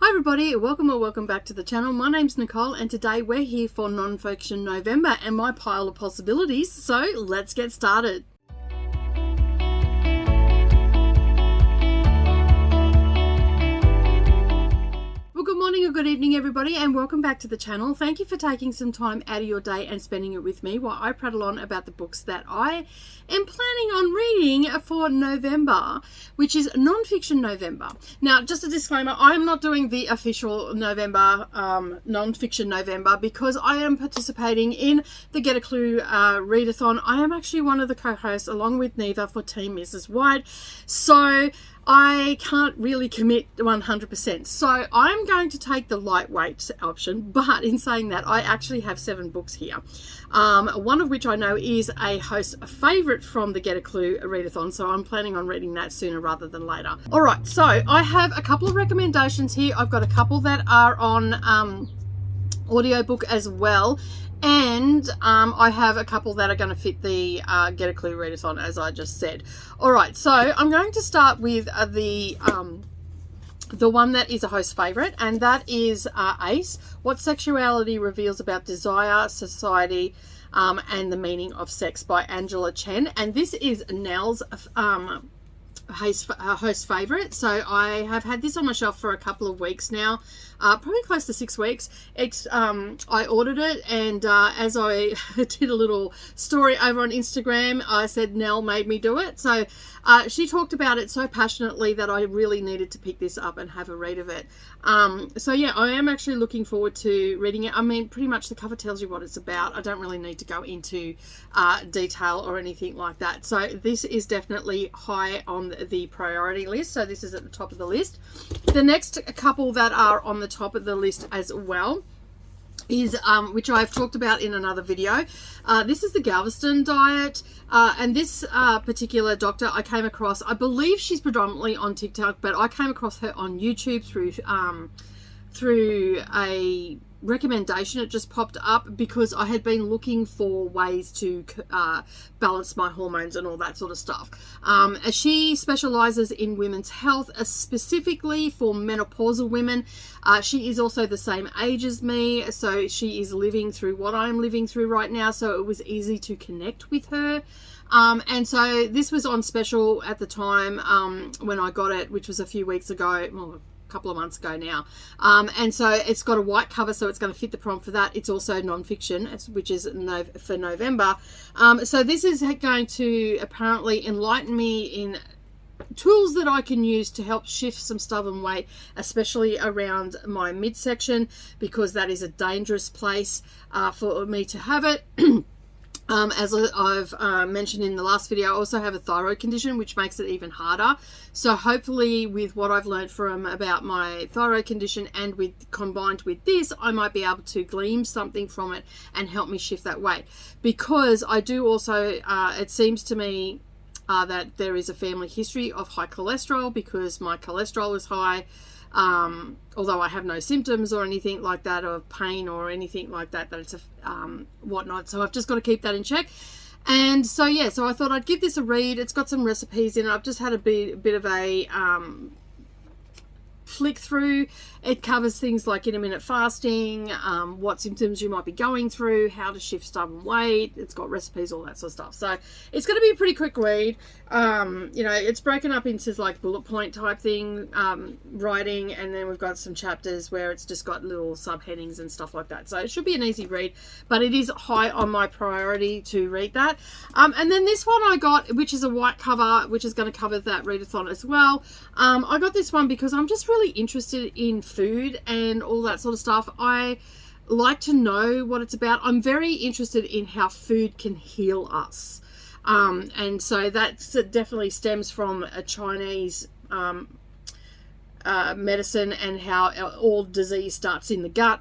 Hi everybody, welcome or welcome back to the channel. My name's Nicole and today we're here for Nonfiction November and my pile of possibilities, so let's get started. Good morning or good evening everybody and welcome back to the channel. Thank you for taking some time out of your day and spending it with me while I prattle on about the books that I am planning on reading for November, which is Nonfiction November. Now, just a disclaimer, I am not doing the official November, Nonfiction November, because I am participating in the Get a Clue readathon. I am actually one of the co-hosts along with Neva for Team Mrs. White, so I can't really commit 100%. So I'm going to take the lightweight option, but in saying that, I actually have 7 books here. One of which I know is a host favourite from the Get a Clue readathon, so I'm planning on reading that sooner rather than later. Alright, so I have a couple of recommendations here. I've got a couple that are on audiobook as well. And I have a couple that are going to fit the Get a Clue readathon, as I just said. All right, so I'm going to start with the one that is a host favourite, and that is Ace, What Sexuality Reveals About Desire, Society, and the Meaning of Sex by Angela Chen. And this is Nell's host favourite. So I have had this on my shelf for a couple of weeks now, probably close to 6 weeks. I ordered it, and as I did a little story over on Instagram, I said Nell made me do it. So she talked about it so passionately that I really needed to pick this up and have a read of it. So yeah, I am actually looking forward to reading it. I mean, pretty much the cover tells you what it's about. I don't really need to go into detail or anything like that. So this is definitely high on the priority list. So this is at the top of the list. The next couple that are on the top of the list as well is which I've talked about in another video. This is the Galveston diet, and this particular doctor I came across, I believe she's predominantly on TikTok, but I came across her on YouTube through a recommendation. It just popped up because I had been looking for ways to balance my hormones and all that sort of stuff. She specializes in women's health, specifically for menopausal women. She is also the same age as me, so she is living through what I'm living through right now, so it was easy to connect with her. And so this was on special at the time when I got it, which was a few weeks ago, well, couple of months ago now, and so it's got a white cover, so it's going to fit the prompt for that. It's also nonfiction, which is for November. So this is going to apparently enlighten me in tools that I can use to help shift some stubborn weight, especially around my midsection, because that is a dangerous place for me to have it. As I've mentioned in the last video, I also have a thyroid condition, which makes it even harder. So hopefully with what I've learned about my thyroid condition and combined with this, I might be able to glean something from it and help me shift that weight. Because I do also, it seems to me that there is a family history of high cholesterol, because my cholesterol is high. Although I have no symptoms or anything like that, of pain or anything like that, it's whatnot. So I've just got to keep that in check. And so yeah, so I thought I'd give this a read. It's got some recipes in it. I've just had a bit of a flick through. It covers things like intermittent fasting, what symptoms you might be going through, how to shift stubborn weight. It's got recipes, all that sort of stuff. So it's going to be a pretty quick read. You know, it's broken up into like bullet point type thing, writing, and then we've got some chapters where it's just got little subheadings and stuff like that. So it should be an easy read, but it is high on my priority to read that. And then this one I got, which is a white cover, which is going to cover that readathon as well. I got this one because I'm just really interested in food and all that sort of stuff. I like to know what it's about. I'm very interested in how food can heal us. And so that definitely stems from a Chinese medicine, and how all disease starts in the gut.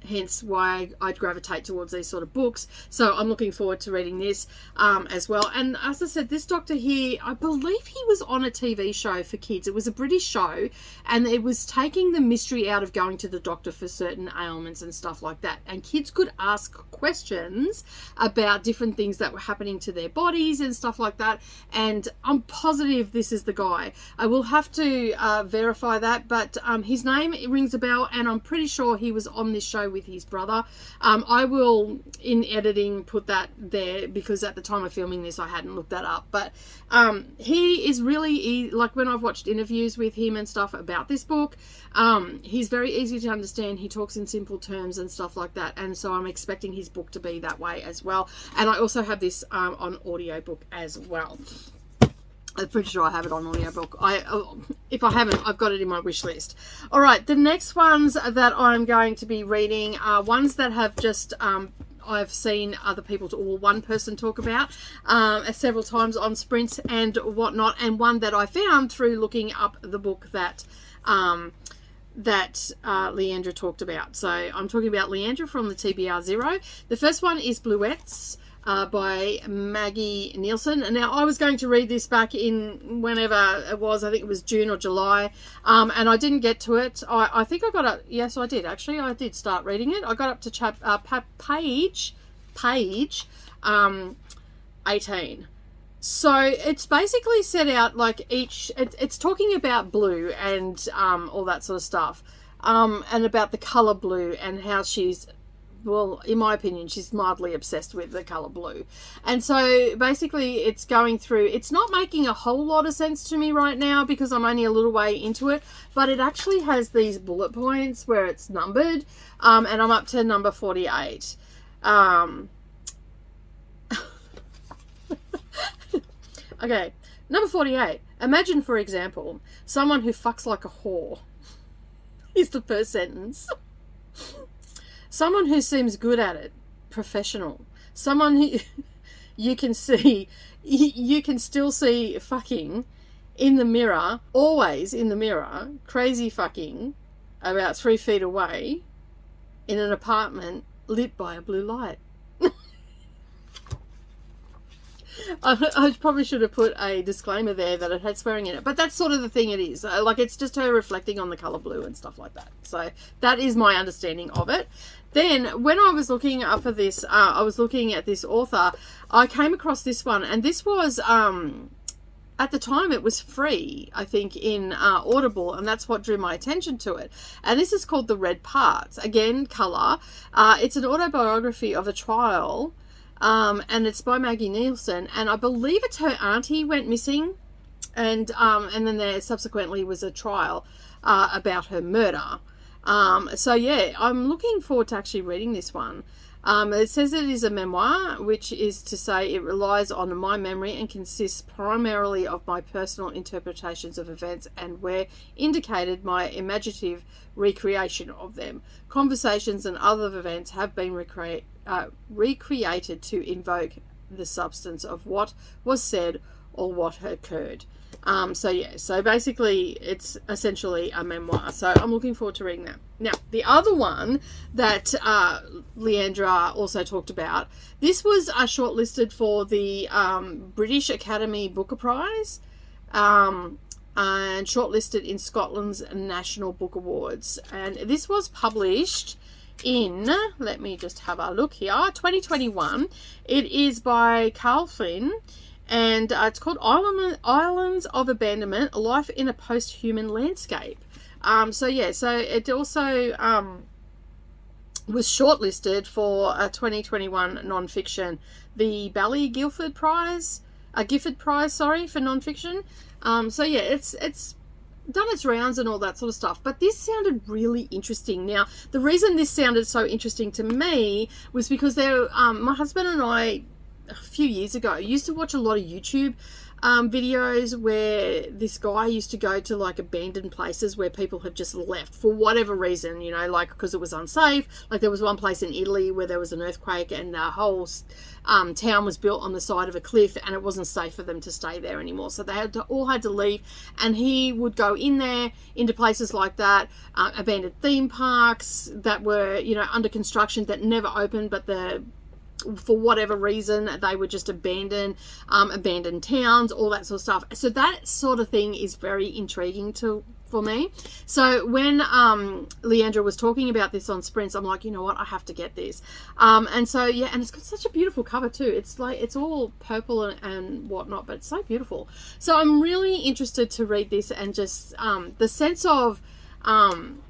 hence why I'd gravitate towards these sort of books. So I'm looking forward to reading this as well. And as I said, this doctor here, I believe he was on a TV show for kids. It was a British show, and it was taking the mystery out of going to the doctor for certain ailments and stuff like that. And kids could ask questions about different things that were happening to their bodies and stuff like that. And I'm positive this is the guy. I will have to verify that, but his name rings a bell, and I'm pretty sure he was on this show with his brother. I will, in editing, put that there, because at the time of filming this I hadn't looked that up. But he is really, like when I've watched interviews with him and stuff about this book, he's very easy to understand. He talks in simple terms and stuff like that, and so I'm expecting his book to be that way as well. And I also have this on audiobook as well. I'm pretty sure I have it on audiobook. If I haven't, I've got it in my wish list. All right, the next ones that I'm going to be reading are ones that have just I've seen other people, or one person talk about several times on Sprint and whatnot, and one that I found through looking up the book that Leandra talked about. So I'm talking about Leandra from the TBR Zero. The first one is Bluettes by Maggie Nielsen. And now I was going to read this back in whenever it was, I think it was June or July, and I didn't get to it. I think I got up, yes I did actually, I did start reading it. I got up to page 18. So it's basically set out like it's talking about blue and all that sort of stuff, and about the colour blue, and how she's, well, in my opinion, she's mildly obsessed with the colour blue. And so basically it's going through, it's not making a whole lot of sense to me right now because I'm only a little way into it, but it actually has these bullet points where it's numbered, and I'm up to number 48. Okay, number 48. Imagine, for example, someone who fucks like a whore is the first sentence. Someone who seems good at it, professional. Someone who you can still see fucking in the mirror, always in the mirror, crazy fucking about 3 feet away in an apartment lit by a blue light. I probably should have put a disclaimer there that it had swearing in it, but that's sort of the thing it is. Like, it's just her reflecting on the colour blue and stuff like that. So that is my understanding of it. Then when I was looking up for this, I was looking at this author, I came across this one, and this was, at the time it was free, I think, in Audible, and that's what drew my attention to it. And this is called The Red Parts. Again, colour. It's an autobiography of a trial, and it's by Maggie Nielsen, and I believe it's her auntie went missing, and then there subsequently was a trial about her murder. So yeah, I'm looking forward to actually reading this one. It says it is a memoir, which is to say it relies on my memory and consists primarily of my personal interpretations of events and, where indicated, my imaginative recreation of them. Conversations and other events have been recreated to invoke the substance of what was said or what occurred. So yeah, so basically it's essentially a memoir, so I'm looking forward to reading that. Now, the other one that Leandra also talked about, this was shortlisted for the British Academy Booker Prize, and shortlisted in Scotland's National Book Awards, and this was published in, let me just have a look here, 2021. It is by Carl Flynn, and it's called Islands of Abandonment, Life in a Post-Human Landscape. So yeah, so it also was shortlisted for a 2021 nonfiction, the Gifford Prize, for nonfiction. So yeah, it's done its rounds and all that sort of stuff, but this sounded really interesting. Now, the reason this sounded so interesting to me was because my husband and I, a few years ago, used to watch a lot of YouTube videos where this guy used to go to like abandoned places where people have just left for whatever reason, you know, like because it was unsafe. Like there was one place in Italy where there was an earthquake and the whole town was built on the side of a cliff and it wasn't safe for them to stay there anymore. So they all had to leave, and he would go in there into places like that, abandoned theme parks that were, you know, under construction that never opened, but for whatever reason they were just abandoned towns, all that sort of stuff. So that sort of thing is very intriguing for me. So when Leandra was talking about this on Sprints, I'm like, you know what, I have to get this. And so yeah, and it's got such a beautiful cover too. It's like, it's all purple and whatnot, but it's so beautiful. So I'm really interested to read this, and just the sense of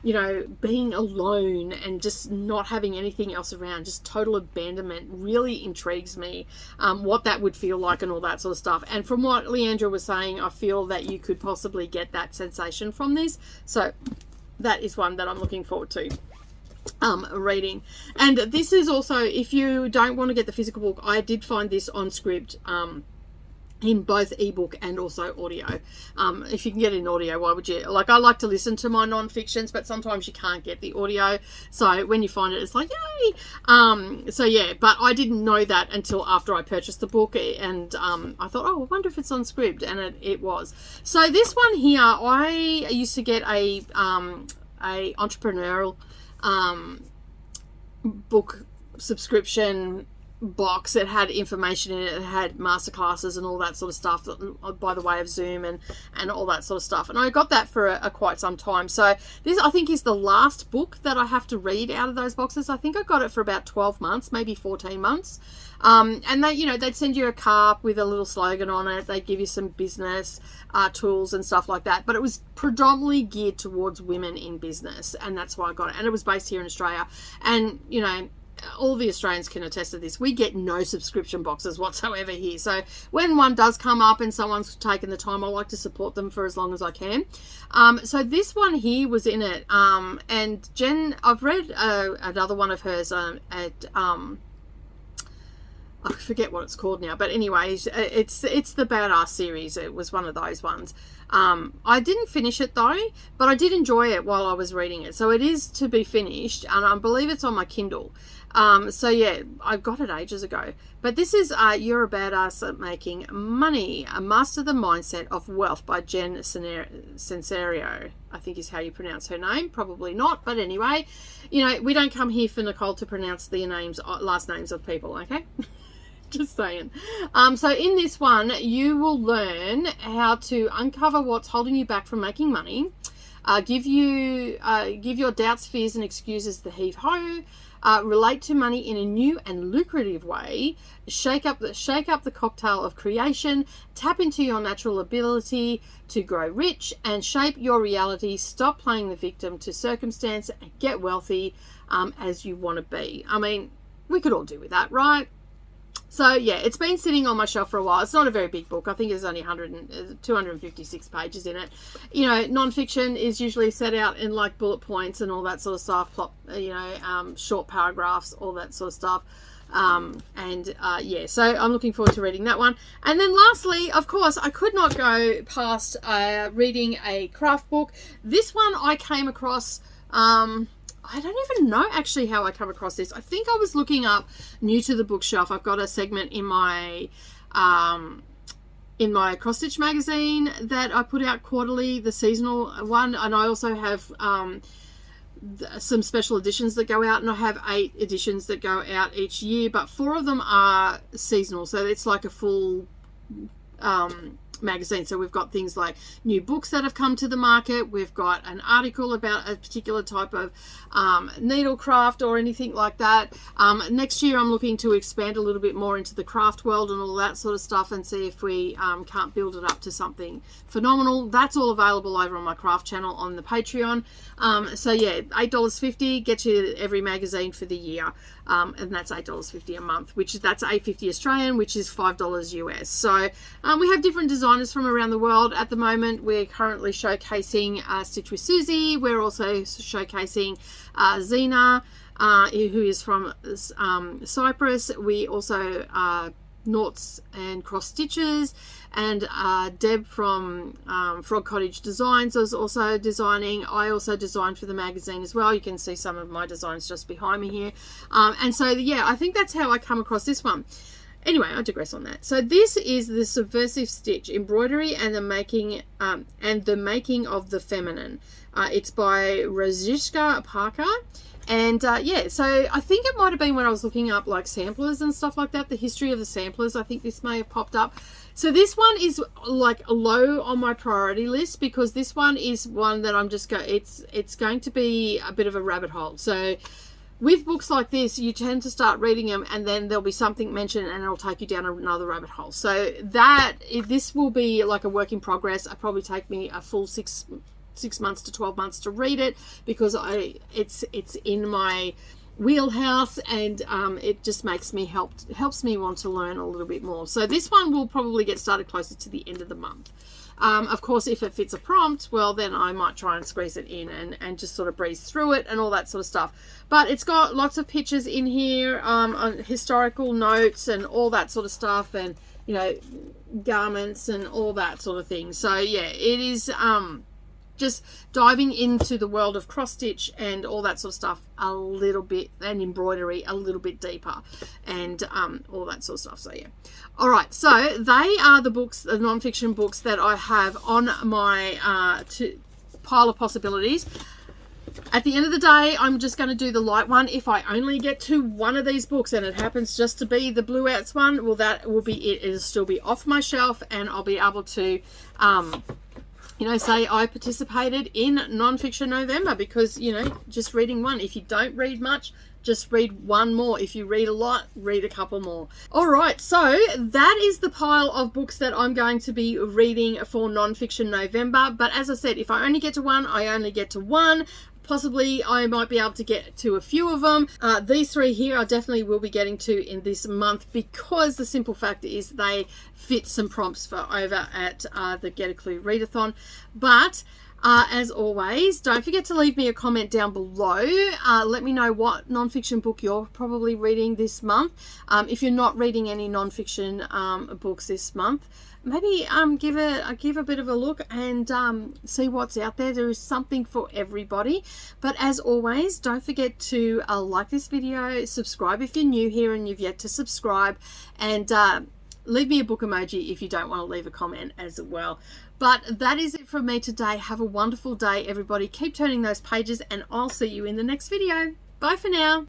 you know, being alone and just not having anything else around, just total abandonment, really intrigues me, what that would feel like and all that sort of stuff. And from what Leandra was saying, I feel that you could possibly get that sensation from this. So that is one that I'm looking forward to reading. And this is also, if you don't want to get the physical book, I did find this on Script, in both ebook and also audio. If you can get it in audio, why would you? Like, I like to listen to my non-fictions, but sometimes you can't get the audio, so when you find it, it's like, yay. So yeah, but I didn't know that until after I purchased the book, and I thought, oh, I wonder if it's on Script, and it was. So this one here, I used to get a entrepreneurial book subscription box that had information in it. It had masterclasses and all that sort of stuff by the way of Zoom and all that sort of stuff, and I got that for quite some time. So this, I think, is the last book that I have to read out of those boxes. I think I got it for about 12 months, maybe 14 months. And they, you know, they'd send you a card with a little slogan on it. They'd give you some business tools and stuff like that, but it was predominantly geared towards women in business, and that's why I got it. And it was based here in Australia, and you know, all the Australians can attest to this. We get no subscription boxes whatsoever here. So when one does come up and someone's taken the time, I like to support them for as long as I can. So this one here was in it. And Jen, I've read another one of hers I forget what it's called now, but anyways, it's the Badass series. It was one of those ones. I didn't finish it though, but I did enjoy it while I was reading it. So it is to be finished, and I believe it's on my Kindle. So yeah, I got it ages ago. But this is You're a Badass at Making Money, Master the Mindset of Wealth by Jen Sincero, I think is how you pronounce her name. Probably not, but anyway, you know, we don't come here for Nicole to pronounce the last names of people, okay? Just saying. So in this one, you will learn how to uncover what's holding you back from making money, give your doubts, fears, and excuses the heave-ho, relate to money in a new and lucrative way, shake up the cocktail of creation, tap into your natural ability to grow rich, and shape your reality. Stop playing the victim to circumstance and get wealthy as you want to be. I mean, we could all do with that, right? So yeah, it's been sitting on my shelf for a while. It's not a very big book. I think there's only 256 pages in it. You know, nonfiction is usually set out in like bullet points and all that sort of stuff, short paragraphs, all that sort of stuff. Yeah, so I'm looking forward to reading that one. And then lastly, of course, I could not go past reading a craft book. This one I came across... I don't even know actually how I come across this. I think I was looking up New to the Bookshelf. I've got a segment in my cross stitch magazine that I put out quarterly, the seasonal one, and I also have some special editions that go out, and I have 8 editions that go out each year, but 4 of them are seasonal, so it's like a full magazine. So we've got things like new books that have come to the market, we've got an article about a particular type of needlecraft or anything like that. Next year I'm looking to expand a little bit more into the craft world and all that sort of stuff, and see if we can't build it up to something phenomenal. That's all available over on my craft channel on the Patreon. So yeah, $8.50 gets you every magazine for the year, and that's $8.50 a month, that's $8.50 Australian, which is $5 US. So we have different designers from around the world. At the moment we're currently showcasing Stitch with Susie. We're also showcasing Zena, who is from Cyprus. We also Noughts and Cross Stitches, and Deb from Frog Cottage Designs is also designing. I also designed for the magazine as well. You can see some of my designs just behind me here. And so, yeah, I think that's how I come across this one. Anyway, I digress on that. So this is the Subversive Stitch, Embroidery and the Making of the Feminine. It's by Rosishka Parker. And yeah, so I think it might have been when I was looking up like samplers and stuff like that, the history of the samplers, I think this may have popped up. So this one is like low on my priority list, because this one is one that I'm just it's going to be a bit of a rabbit hole. So with books like this, you tend to start reading them and then there'll be something mentioned and it'll take you down another rabbit hole. So this will be like a work in progress. It'll probably take me a full 6 months to 12 months to read it, because it's in my wheelhouse, and it just helps me want to learn a little bit more. So this one will probably get started closer to the end of the month. Of course, if it fits a prompt, well, then I might try and squeeze it in and just sort of breeze through it and all that sort of stuff. But it's got lots of pictures in here, on historical notes and all that sort of stuff, and, you know, garments and all that sort of thing. So yeah, it is just diving into the world of cross stitch and all that sort of stuff a little bit, and embroidery a little bit deeper, and all that sort of stuff. So yeah, all right, so they are the books, the non-fiction books that I have on my pile of possibilities. At the end of the day, I'm just going to do the light one. If I only get to one of these books and it happens just to be the Blue Outs one, well, that will be it. It'll still be off my shelf, and I'll be able to you know, say I participated in Nonfiction November, because, you know, just reading one. If you don't read much, just read one more. If you read a lot, read a couple more. All right, so that is the pile of books that I'm going to be reading for Nonfiction November. But as I said, if I only get to one, I only get to one. Possibly I might be able to get to a few of them. These three here I definitely will be getting to in this month, because the simple fact is they fit some prompts for over at the Get a Clue Readathon. But as always, don't forget to leave me a comment down below. Let me know what non-fiction book you're probably reading this month. If you're not reading any non-fiction books this month, maybe give a bit of a look and see what's out there. There is something for everybody. But as always, don't forget to like this video, subscribe if you're new here and you've yet to subscribe, and leave me a book emoji if you don't want to leave a comment as well. But that is it from me today. Have a wonderful day, everybody. Keep turning those pages, and I'll see you in the next video. Bye for now.